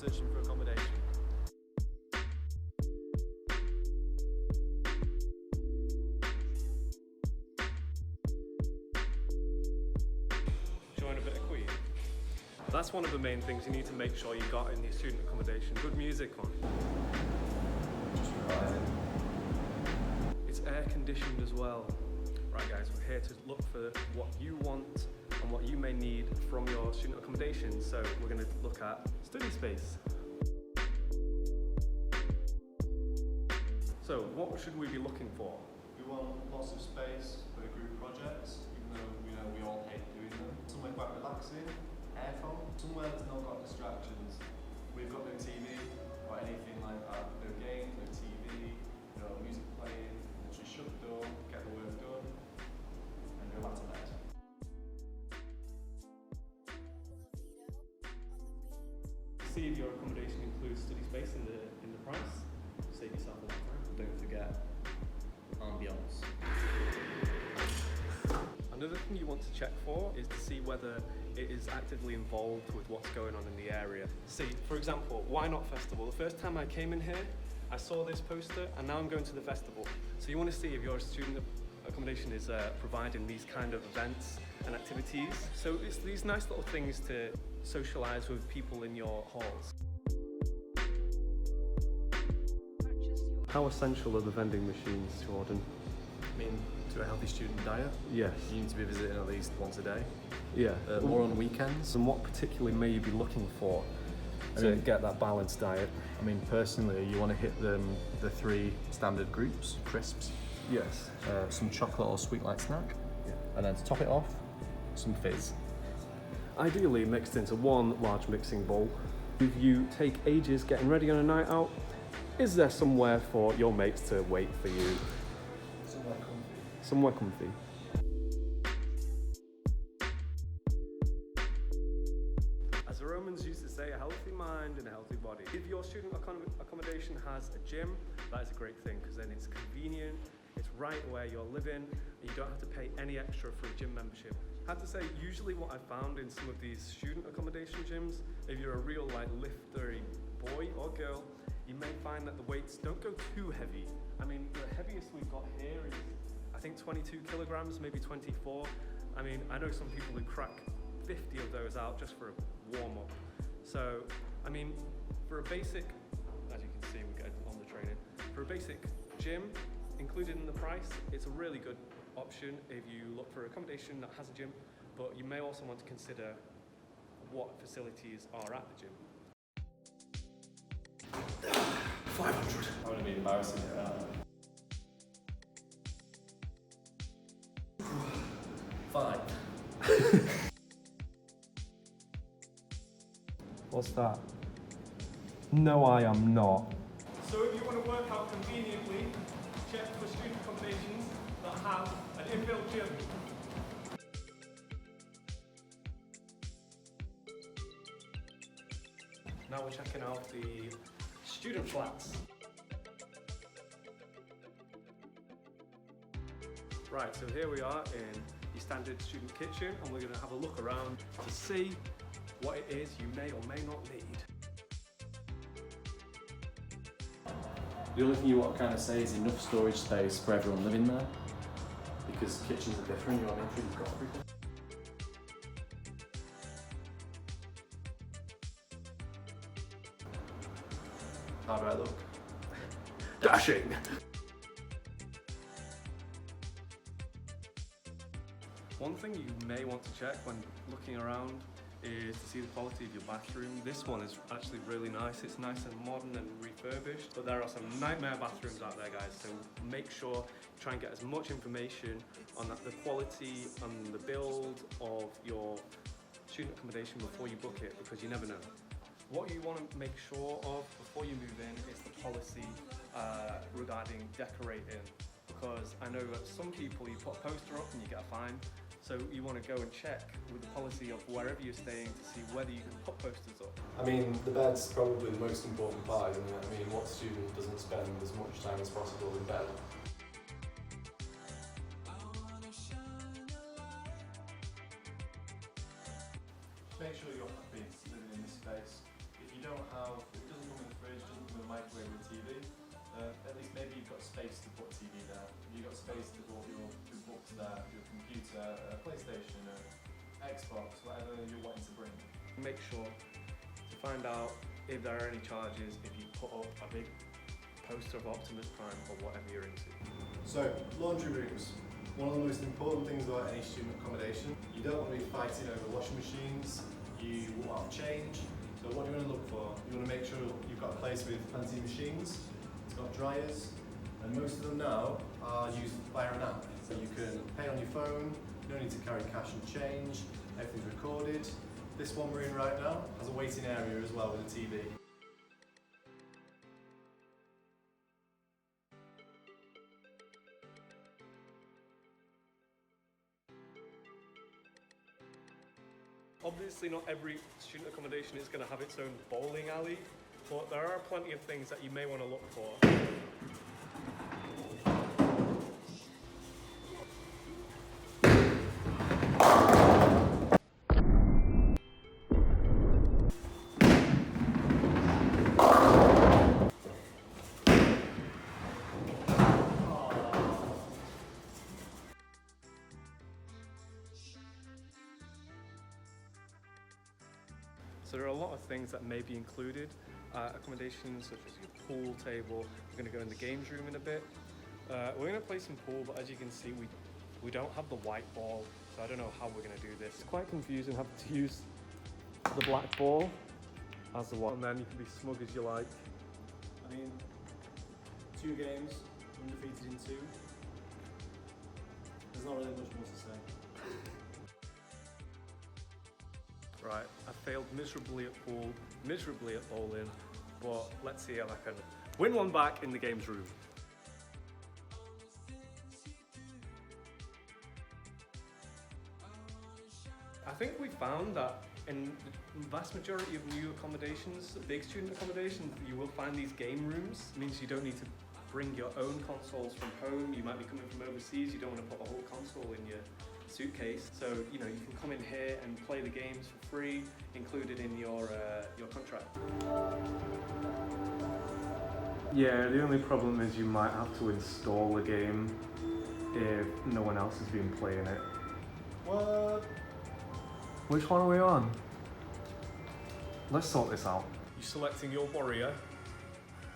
searching for accommodation. Join a bit of Queen. That's one of the main things you need to make sure you got in your student accommodation. Good music on. It's air conditioned as well. Right guys, we're here to look for what you want and what you may need from your student accommodation. So we're going to look at study space. So what should we be looking for? We want lots of space for group projects, even though we all hate doing them. Somewhere quite relaxing, aircon, somewhere that's not got distractions. We've got no TV or anything like that. No games, no TV, no music playing. Literally shut the door, get the work done, and go back to bed. See if your accommodation includes study space in the price. Save yourself a lot of time. Don't forget ambience. Another thing you want to check for is to see whether it is actively involved with what's going on in the area. See, for example, Why Not Festival. The first time I came in here, I saw this poster and now I'm going to the festival. So you want to see if your student accommodation is providing these kind of events and activities. So it's these nice little things to socialise with people in your halls. How essential are the vending machines, Jordan? I mean, to a healthy student diet, Yes. you need to be visiting at least once a day. Yeah. More on weekends. And what particularly may you be looking for to get that balanced diet? I mean, personally, you want to hit the 3 standard groups: crisps, Yes. some chocolate or sweet light snack, Yeah. and then to top it off, some fizz. Ideally mixed into one large mixing bowl. If you take ages getting ready on a night out, is there somewhere for your mates to wait for you? Somewhere comfy. Somewhere comfy. As the Romans used to say, a healthy mind and a healthy body. If your student accommodation has a gym, that is a great thing because then it's convenient, it's right where you're living, and you don't have to pay any extra for a gym membership. I have to say, usually what I found in some of these student accommodation gyms, if you're a real liftery boy or girl, you may find that the weights don't go too heavy. I mean, the heaviest we've got here is, I think 22 kilograms, maybe 24. I mean, I know some people who crack 50 of those out just for a warm-up. So, I mean, for a basic, as you can see, we get on the training, for a basic gym, included in the price, it's a really good option if you look for accommodation that has a gym, but you may also want to consider what facilities are at the gym. 500. I would have been embarrassing to get out. 5. What's that? No, I am not. So if you want to work out conveniently, check for student accommodations that have an inbuilt gym. Now we're checking out the student flats. Right, so here we are in the standard student kitchen and we're going to have a look around to see what it is you may or may not need. The only thing you want to kind of say is enough storage space for everyone living there, because kitchens are different. You want to make sure you've got everything. How do I look? Dashing! One thing you may want to check when looking around is to see the quality of your bathroom. This one is actually really nice. It's nice and modern and refurbished, but there are some nightmare bathrooms out there, guys. So make sure you try and get as much information on the quality and the build of your student accommodation before you book it, because you never know. What you want to make sure of before you move in is the policy regarding decorating, because I know that some people, you put a poster up and you get a fine. So you want to go and check with the policy of wherever you're staying to see whether you can put posters up. I mean, the bed's probably the most important part, isn't it? I mean, what student doesn't spend as much time as possible in bed? Make sure you're happy living in this space. If you don't have Now, it doesn't come with a fridge, doesn't come with a microwave or a TV. At least maybe you've got space to put a TV there. You've got space to put your books there, your computer, a PlayStation, Xbox, whatever you're wanting to bring. Make sure to find out if there are any charges if you put up a big poster of Optimus Prime or whatever you're into. So, laundry rooms. One of the most important things about any student accommodation. You don't want to be fighting over washing machines, you want to change. So what do you want to look for? You want to make sure you've got a place with fancy machines, it's got dryers, and most of them now are used via an app. So you can pay on your phone, you don't need to carry cash and change, everything's recorded. This one we're in right now has a waiting area as well with a TV. Obviously not every student accommodation is going to have its own bowling alley, but there are plenty of things that you may want to look for. So there are a lot of things that may be included. Accommodations such as your pool table. We're going to go in the games room in a bit. We're going to play some pool, but as you can see, we don't have the white ball, so I don't know how we're going to do this. It's quite confusing having to use the black ball as the one, and then you can be smug as you like. I mean, 2 games, undefeated in 2. There's not really much more to say. Right, I failed miserably at pool, miserably at bowling, but let's see if I can win one back in the games room. I think we found that in the vast majority of new accommodations, big student accommodations, you will find these game rooms. It means you don't need to bring your own consoles from home. You might be coming from overseas, you don't want to put a whole console in your suitcase. So, you know, you can come in here and play the games for free, included in your contract. Yeah, the only problem is you might have to install the game if no one else has been playing it. What? Which one are we on? Let's sort this out. You selecting your warrior?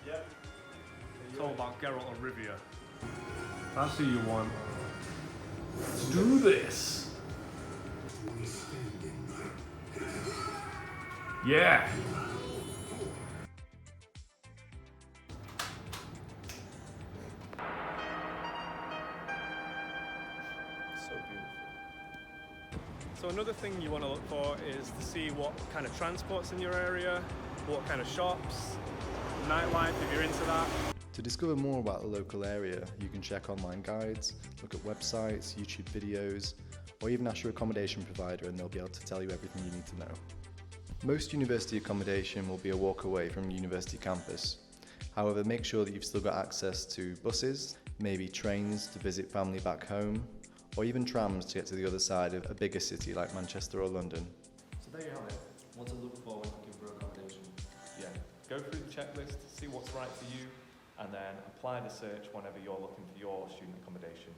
Yep. It's all about Geralt or Rivia. That's who you want. Let's do this! Yeah! So beautiful. So another thing you want to look for is to see what kind of transport's in your area, what kind of shops, nightlife if you're into that. To discover more about the local area, you can check online guides, look at websites, YouTube videos, or even ask your accommodation provider and they'll be able to tell you everything you need to know. Most university accommodation will be a walk away from university campus. However, make sure that you've still got access to buses, maybe trains to visit family back home, or even trams to get to the other side of a bigger city like Manchester or London. So there you have it. What to look for when looking for accommodation. Yeah, go through the checklist, see what's right for you, and then apply the search whenever you're looking for your student accommodation.